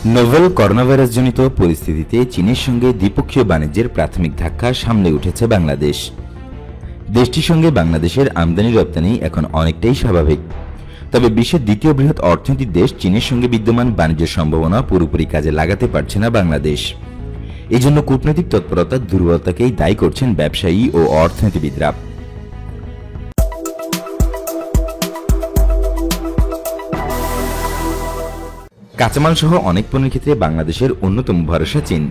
Novel করোনাভাইরাসজনিত পরিস্থিতিতে চীনের সঙ্গে দ্বিপক্ষীয় বাণিজ্যের প্রাথমিক ধাক্কা সামলে উঠেছে বাংলাদেশ। দেশটির সঙ্গে বাংলাদেশের আমদানি রপ্তানি এখন অনেকটাই স্বাভাবিক। তবে বিশ্বের দ্বিতীয় বৃহৎ অর্থনৈতিক দেশ চীনের সঙ্গে বিদ্যমান বাণিজ্য সম্ভাবনা পুরোপুরি কাজে লাগাতে পারছে না বাংলাদেশ। এজন্য কূটনৈতিক তৎপরতার দুর্বলতাকেই দায়ী করছেন ব্যবসায়ী ও অর্থনীতিবিদরা। কাঁচামাল সহ অনেক পণ্যের ক্ষেত্রে বাংলাদেশের অন্যতম ভরসা চীন।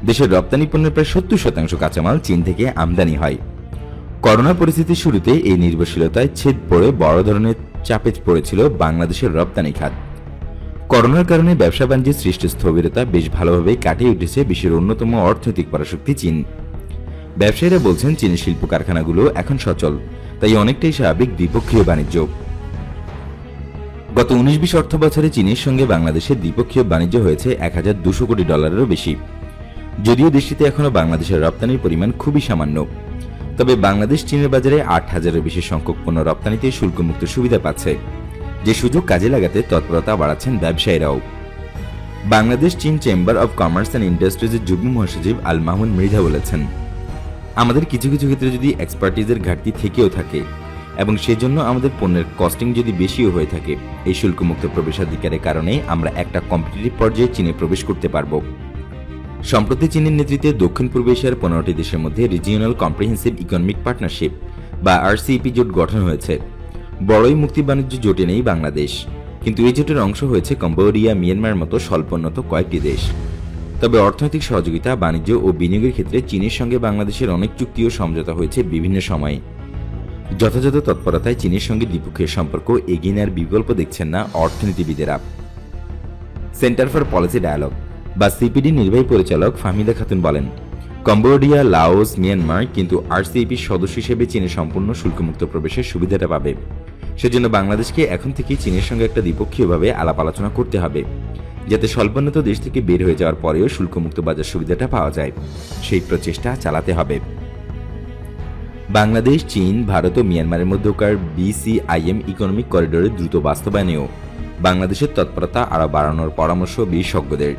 দেশের রপ্তানি পণ্যের প্রায় 70% কাঁচামাল চীন থেকে আমদানি হয়। করোনা পরিস্থিতির শুরুতে এই নির্ভরশীলতায় ছেদ পড়ে বড় ধরনের চাপে পড়েছিল বাংলাদেশের রপ্তানি খাত। করোনার কারণে ব্যবসা বাণিজ্যের সৃষ্ট স্থবিরতা বেশ ভালোভাবেই কাটিয়ে উঠেছে বিশ্বের অন্যতম অর্থনৈতিক পরাশক্তি চীন। ব্যবসায়ীরা বলছেন চীনের শিল্প কারখানাগুলো এখন সচল, তাই অনেকটাই স্বাভাবিক দ্বিপক্ষীয় বাণিজ্য। গত 19-20 অর্থ বছরে চীনের সঙ্গে বাংলাদেশের দ্বিপক্ষীয় বাণিজ্য হয়েছে $1200 কোটিরও বেশি। যদিও দেশটিতে এখনও বাংলাদেশের রপ্তানির পরিমাণ খুবই সামান্য, তবে বাংলাদেশ চীনের বাজারে 8000-এর বেশি সংখ্যক পণ্য রপ্তানিতে শুল্কমুক্ত সুবিধা পাচ্ছে, যে সুযোগ কাজে লাগাতে তৎপরতা বাড়াচ্ছেন ব্যবসায়ীরাও। বাংলাদেশ চীন চেম্বার অব কমার্স অ্যান্ড ইন্ডাস্ট্রিজের যুগ্ম মহাসচিব আল মাহমুদ মৃধা বলেছেন, আমাদের কিছু কিছু ক্ষেত্রে যদি এক্সপার্টিজের ঘাটতি থেকেও থাকে এবং সেজন্য আমাদের পণ্যের কস্টিং যদি বেশিও হয়ে থাকে, এই শুল্কমুক্ত প্রবেশাধিকারের কারণে আমরা একটা কম্পিটিটিভ পর্যায়ে চীনে প্রবেশ করতে পারব। সম্প্রতি চীনের নেতৃত্বে দক্ষিণ পূর্ব এশিয়ার 15টি দেশের মধ্যে রিজিওনাল কম্প্রিহেন্সিভ ইকোনমিক পার্টনারশিপ বা RCEP জোট গঠন হয়েছে। বড়ই মুক্তি বাণিজ্য জোটে নেই বাংলাদেশ, কিন্তু এই জোটের অংশ হয়েছে কম্বোডিয়া, মিয়ানমার মতো স্বল্পোন্নত কয়েকটি দেশ। তবে অর্থনৈতিক সহযোগিতা, বাণিজ্য ও বিনিয়োগের ক্ষেত্রে চীনের সঙ্গে বাংলাদেশের অনেক চুক্তি ও সমঝোতা হয়েছে বিভিন্ন সময়ে। যথাযথ তৎপরতায় চীনের সঙ্গে দ্বিপক্ষীয় সম্পর্ক এগিয়ে নেওয়ার বিকল্প দেখছেন না অর্থনীতিবিদেরা। সেন্টার ফর পলিসি ডায়ালগ বা সিপিডি নির্বাহী পরিচালক ফাহমিদা খাতুন বলেন, কম্বোডিয়া, লাওস, মিয়ানমার কিন্তু RCEP সদস্য হিসেবে চীনের সম্পূর্ণ শুল্কমুক্ত প্রবেশের সুবিধাটা পাবে। সেজন্য বাংলাদেশকে এখন থেকেই চীনের সঙ্গে একটা দ্বিপক্ষীয়ভাবে আলাপ আলোচনা করতে হবে, যাতে স্বল্পোন্নত দেশ থেকে বের হয়ে যাওয়ার পরেও শুল্কমুক্ত বাজার সুবিধাটা পাওয়া যায়। সেই প্রচেষ্টা চালাতে হবে। বাংলাদেশ, চীন, ভারত ও মিয়ানমারের মধ্যকার BCIM ইকোনমিক করিডোরের দ্রুত বাস্তবায়নেও বাংলাদেশের তৎপরতা আরও বাড়ানোর পরামর্শ বিশেষজ্ঞদের।